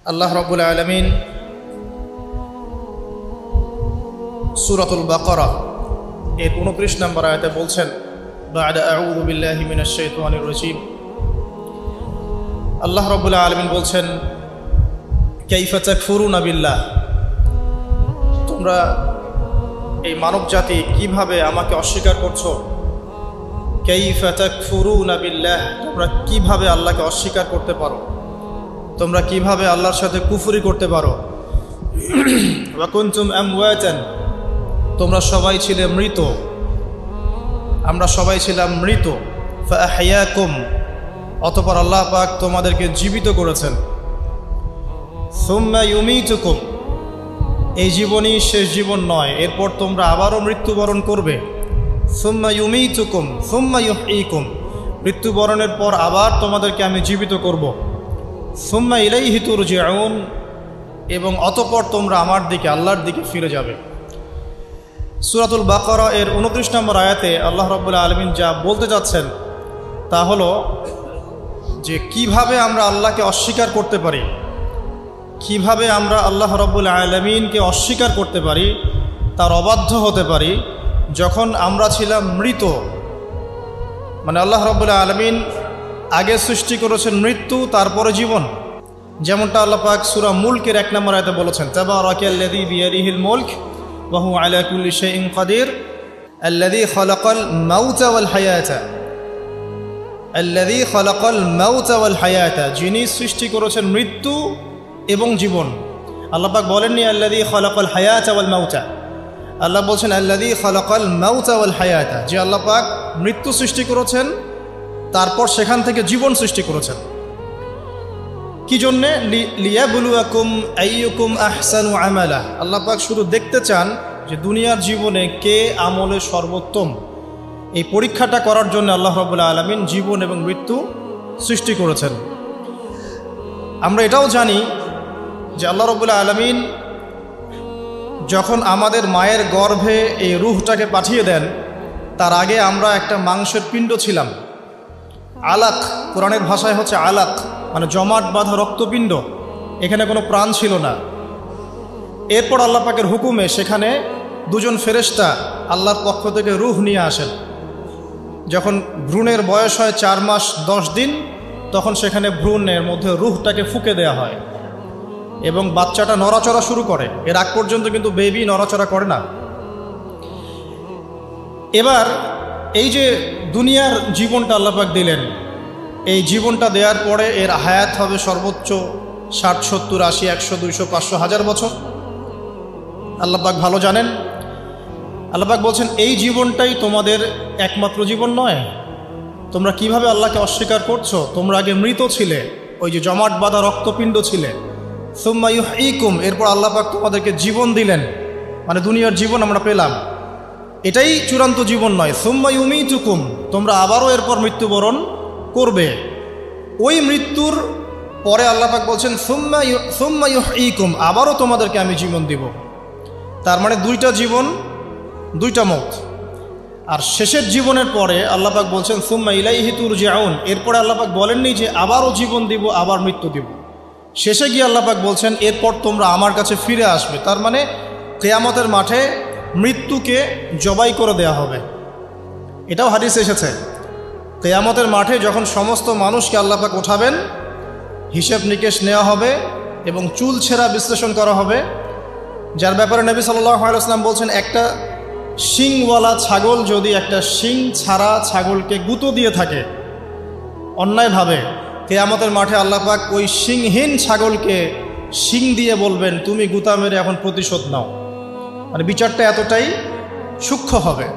আল্লাহ রাব্বুল আলামিন সূরাতুল বাকারা এর 29 নম্বর আয়াতে বলছেন, বা'দা আউযু বিল্লাহি মিনাশ শাইতানির রাজীম। আল্লাহ রাব্বুল আলামিন বলছেন, কাইফা তাকফুরুনা বিল্লাহ, তোমরা এই মানব জাতি কিভাবে আমাকে অস্বীকার করছো। কাইফা তাকফুরুনা বিল্লাহ, তোমরা কিভাবে আল্লাহকে অস্বীকার করতে পারো, তোমরা কিভাবে আল্লাহর সাথে কুফরি করতে পারো। ওয়া কুনতুম আমওয়াতান, তোমরা সবাই ছিলে মৃত, আমরা সবাই ছিলাম মৃত। ফাআহইয়াকুম, অতঃপর আল্লাহ পাক তোমাদেরকে জীবিত করেছেন। সুম্মা ইউমীতুকুম, এই জীবনই শেষ জীবন নয়, এরপর তোমরা আবারও মৃত্যুবরণ করবে। সুম্মা ইউমীতুকুম সুম্মা ইউহয়ীকুম, মৃত্যুবরণের পর আবার তোমাদেরকে আমি জীবিত করব। সুম্মা ইলাইহি তুরজাউন, এবং অতঃপর তোমরা আমার দিকে, আল্লাহর দিকে ফিরে যাবে। সূরাতুল বাকারা এর 29 নম্বর আয়াতে আল্লাহ রাব্বুল আলামিন যা বলতে যাচ্ছেন তা হলো যে কিভাবে আমরা আল্লাহকে অস্বীকার করতে পারি, কিভাবে আমরা আল্লাহ রাব্বুল আলামিনকে অস্বীকার করতে পারি, তার অবাধ্য হতে পারি যখন আমরা ছিলাম মৃত। মানে আল্লাহ রাব্বুল আলামিন আগে সৃষ্টি করেছেন মৃত্যু, তারপরে জীবন। যেমনটা আল্লাহ পাক সূরা মুলকের 1 নম্বর আয়াতে বলেছেন, তাবারাকাল্লাযী বিয়াদিহিল মুলক ওয়া হুয়া আলা কুল্লি শাইইন কাদির আল্লাযী খালাকাল মাউতা ওয়াল হায়াতা, আল্লাযী খালাকাল মাউতা ওয়াল হায়াতা, যিনি সৃষ্টি করেছেন মৃত্যু এবং জীবন। আল্লাহ পাক বলেননি আল্লাযী খালাকাল হায়াতা ওয়াল মাউতা, আল্লাহ বলছেন আল্লাযী খালাকাল মাউতা ওয়াল হায়াতা, যে আল্লাহ পাক মৃত্যু সৃষ্টি করেছেন, তারপর সেখান থেকে জীবন সৃষ্টি করেছেন। কি জন্যে? লিয়াবলুয়াকুম আইয়ুকুম আহসানু আমালা, আল্লাহ পাক শুধু দেখতে চান যে দুনিয়ার জীবনে কে আমলে সর্বোত্তম। এই পরীক্ষাটা করার জন্য আল্লাহ রাব্বুল আলামিন জীবন এবং মৃত্যু সৃষ্টি করেছেন। আমরা এটাও জানি যে আল্লাহ রাব্বুল আলামিন যখন আমাদের মায়ের গর্ভে এই রূহটাকে পাঠিয়ে দেন, তার আগে আমরা একটা মাংসের পিণ্ড ছিলাম। আলাক, কোরআনের ভাষায় হচ্ছে আলাক, মানে জমাট বাঁধা রক্তপিণ্ড, এখানে কোনো প্রাণ ছিল না। এরপর আল্লাহ পাকের হুকুমে সেখানে দুজন ফেরেশতা আল্লাহর পক্ষ থেকে রূহ নিয়ে আসেন। যখন ভ্রূণের বয়স হয় 4 মাস 10 দিন, তখন সেখানে ভ্রূণের মধ্যে রূহটাকে ফুঁকে দেওয়া হয় এবং বাচ্চাটা নড়াচড়া শুরু করে। এর আগ পর্যন্ত কিন্তু বেবি নড়াচড়া করে না। এবার এই যে দুনিয়ার জীবনটা আল্লাহ পাক দিলেন, এই জীবনটা দেওয়ার পরে এর হায়াত হবে সর্বোচ্চ 60, 70, 80, 100, 200, 500, 1000 বছর। আল্লাহ পাক ভালো জানেন। আল্লাহ পাক বলছেন এই জীবনটাই তোমাদের একমাত্র জীবন নয়। তোমরা কিভাবে আল্লাহকে অস্বীকার করছো? তোমরা আগে মৃত ছিলে, ওই যে জমাট বাঁধা রক্তপিণ্ড ছিলে। সুম্মা ইউহয়ীকুম, এরপর আল্লাহ পাক তোমাদেরকে জীবন দিলেন, মানে দুনিয়ার জীবন আমরা পেলাম। এটাই চূড়ান্ত জীবন নয়। সুম্মা ইউমীতুকুম, তোমরা আবারও এরপর মৃত্যুবরণ করবে। ওই মৃত্যুর পরে আল্লাহ পাক বলছেন সুম্মা ইউহয়ীকুম, আবারও তোমাদেরকে আমি জীবন দিব। তার মানে 2টা জীবন, 2টা মওত। আর শেষের জীবনের পরে আল্লাহ পাক বলছেন সুম্মা ইলাইহি তুরজাউন, এরপরে আল্লাহ পাক বলেননি যে আবারও জীবন দিব, আবার মৃত্যু দিব। শেষে গিয়ে আল্লাহ পাক বলছেন এরপর তোমরা আমার কাছে ফিরে আসবে। তার মানে কিয়ামতের মাঠে মৃত্যুকে জবাই করে দেয়া হবে। এটাও হাদিসে এসেছে, কিয়ামতের মাঠে যখন সমস্ত মানুষকে আল্লাহ পাক উঠাবেন, হিসেব নিকেশ নেওয়া হবে এবং চুল ছেঁড়া বিশ্লেষণ করা হবে, যার ব্যাপারে নবী সাল্লাল্লাহু আলাইহি ওয়াসাল্লাম বলছেন একটা শিংওয়ালা ছাগল যদি একটা শিং ছাড়া ছাগলকে গুঁতো দিয়ে থাকে অন্যায়ভাবে, কিয়ামতের মাঠে আল্লাহ পাক ওই শিংহীন ছাগলকে শিং দিয়ে বলবেন তুমি গুঁতা মেরে এখন প্রতিশোধ নাও। মানে বিচারটা এতটাই সূক্ষ্ম হবে।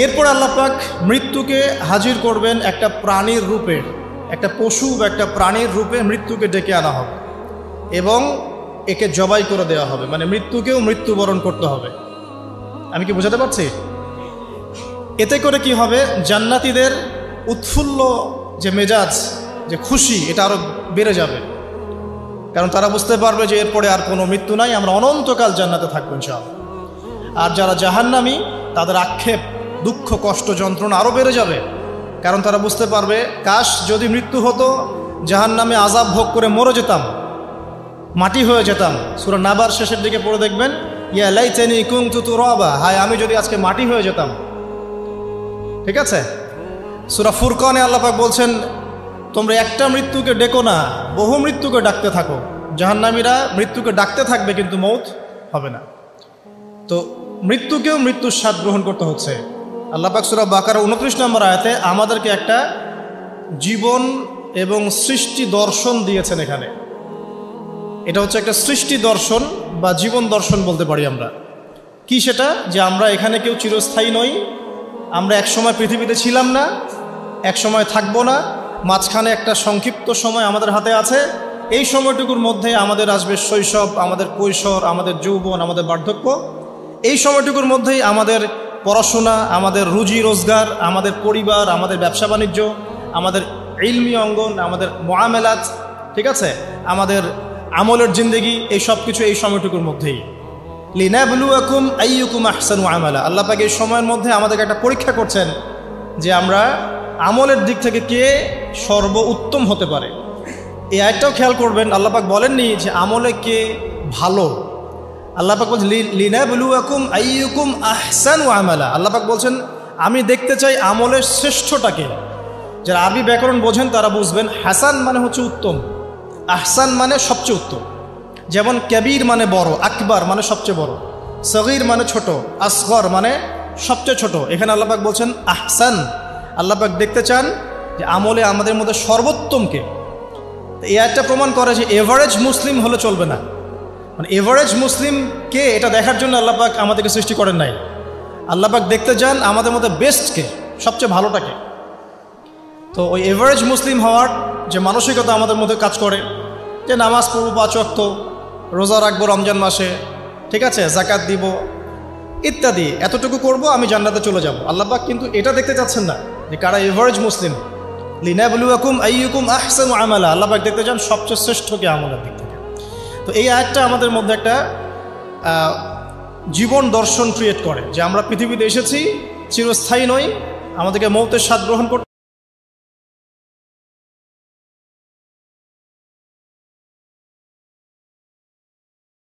এরপর আল্লাহ পাক মৃত্যুকে হাজির করবেন একটা প্রাণীর রূপে, একটা পশু বা একটা প্রাণীর রূপে মৃত্যুকে ডেকে আনা হবে এবং একে জবাই করে দেওয়া হবে। মানে মৃত্যুকেও মৃত্যুবরণ করতে হবে। আমি কি বোঝাতে পারছি? এতে করে কি হবে? জান্নাতীদের উৎফুল্ল যে মেজাজ, যে খুশি, এটা আরো বেড়ে যাবে। কারণ তারা বুঝতে পারবে যে এরপরে আর কোনো মৃত্যু নাই, আমরা অনন্তকাল জান্নাতে থাকবো ইনশাআল্লাহ। আর যারা জাহান্নামী, তাদের আক্ষেপ, দুঃখ, কষ্ট, যন্ত্রণা আরও বেড়ে যাবে। কারণ তারা বুঝতে পারবে কাশ যদি মৃত্যু হতো, জাহান্নামে আযাব ভোগ করে মরে যেতাম, মাটি হয়ে যেতাম। সূরা নাবার শেষের দিকে পড়ে দেখবেন, ইয়া লাইতানি কুনতু তুরাবা, হায় আমি যদি আজকে মাটি হয়ে যেতাম। ঠিক আছে। সূরা ফুরকানে আল্লাহ পাক বলছেন, তোমরা একটা মৃত্যুকে ডেকো না, বহু মৃত্যুকে ডাকতে থাকো। জাহান্নামীরা মৃত্যুকে ডাকতে থাকবে কিন্তু মৌত হবে না। তো মৃত্যুকেও মৃত্যুর স্বাদ গ্রহণ করতে হচ্ছে। আল্লাহ পাক সূরা বাকারা 29 নম্বর আয়াতে আমাদেরকে একটা জীবন এবং সৃষ্টি দর্শন দিয়েছেন। এখানে এটা হচ্ছে একটা সৃষ্টি দর্শন বা জীবন দর্শন বলতে পারি আমরা। কি সেটা? যে আমরা এখানে কেউ চিরস্থায়ী নই, আমরা এক সময় পৃথিবীতে ছিলাম না, এক সময় থাকবো না, মাঝখানে একটা সংক্ষিপ্ত সময় আমাদের হাতে আছে। এই সময়টুকুর মধ্যে আমাদের আসবে শৈশব, আমাদের কৈশোর, আমাদের যৌবন, আমাদের বার্ধক্য। এই সময়টুকুর মধ্যেই আমাদের পড়াশোনা, আমাদের রুজি রোজগার, আমাদের পরিবার, আমাদের ব্যবসা বাণিজ্য, আমাদের ইলমি অঙ্গন, আমাদের মুআমালাত, ঠিক আছে, আমাদের আমলের জিন্দেগি, এই সব কিছু এই সময়টুকুর মধ্যেই। লিনাবলুয়াকুম আইয়ুকুম আহসানু আমালা, আল্লাহ পাক এই সময়ের মধ্যে আমাদেরকে একটা পরীক্ষা করছেন যে আমরা আমলের দিক থেকে কে সর্ব উত্তম হতে পারে। এই আয়াতটাও খেয়াল করবেন, আল্লাহ পাক বলেননি যে আমলে কে ভালো। আল্লাহ পাক বলছেন লিনাবলুয়াকুম আইয়ুকুম আহসানু আমালা। আল্লাহ পাক বলছেন আমি দেখতে চাই আমলের শ্রেষ্ঠটাকে। যারা আরবি ব্যাকরণ বোঝেন তারা বুঝবেন, হাসান মানে হচ্ছে উত্তম, আহসান মানে সবচেয়ে উত্তম। যেমন কবির মানে বড়, আকবার মানে সবচেয়ে বড়, সগীর মানে ছোট, আসগর মানে সবচেয়ে ছোট। এখানে আল্লাহ পাক বলছেন আহসান। আল্লাহ পাক দেখতে চান যে আমলে আমাদের মধ্যে সর্বোত্তমকে। এই আয়াতটা প্রমাণ করে যে এভারেজ মুসলিম হলে চলবে না। মানে এভারেজ মুসলিম কে এটা দেখার জন্য আল্লাহ পাক আমাদেরকে সৃষ্টি করেন নাই। আল্লাহ পাক দেখতে চান আমাদের মধ্যে বেস্টকে, সবচেয়ে ভালোটাকে। তো ওই এভারেজ মুসলিম হওয়ার যে মানসিকতা আমাদের মধ্যে কাজ করে, যে নামাজ পড়ব 5 ওয়াক্ত, রোজা রাখবো রমজান মাসে, ঠিক আছে, যাকাত দিব ইত্যাদি, এতটুকু করব আমি জান্নাতে চলে যাব। আল্লাহ পাক কিন্তু এটা দেখতে চাচ্ছেন না যে কারা এভারেজ মুসলিম। লিনাবলুয়াকুম আইয়ুকুম আহসানু আমালা, আল্লাহ পাক দেখতে চান সবচেয়ে শ্রেষ্ঠকে আমলের দিক থেকে। তো এই আয়াতটা আমাদের মধ্যে একটা জীবন দর্শন ক্রিয়েট করে যে আমরা পৃথিবীতে এসেছি, চিরস্থায়ী নই, আমাদেরকে মৌতের স্বাদ গ্রহণ করতে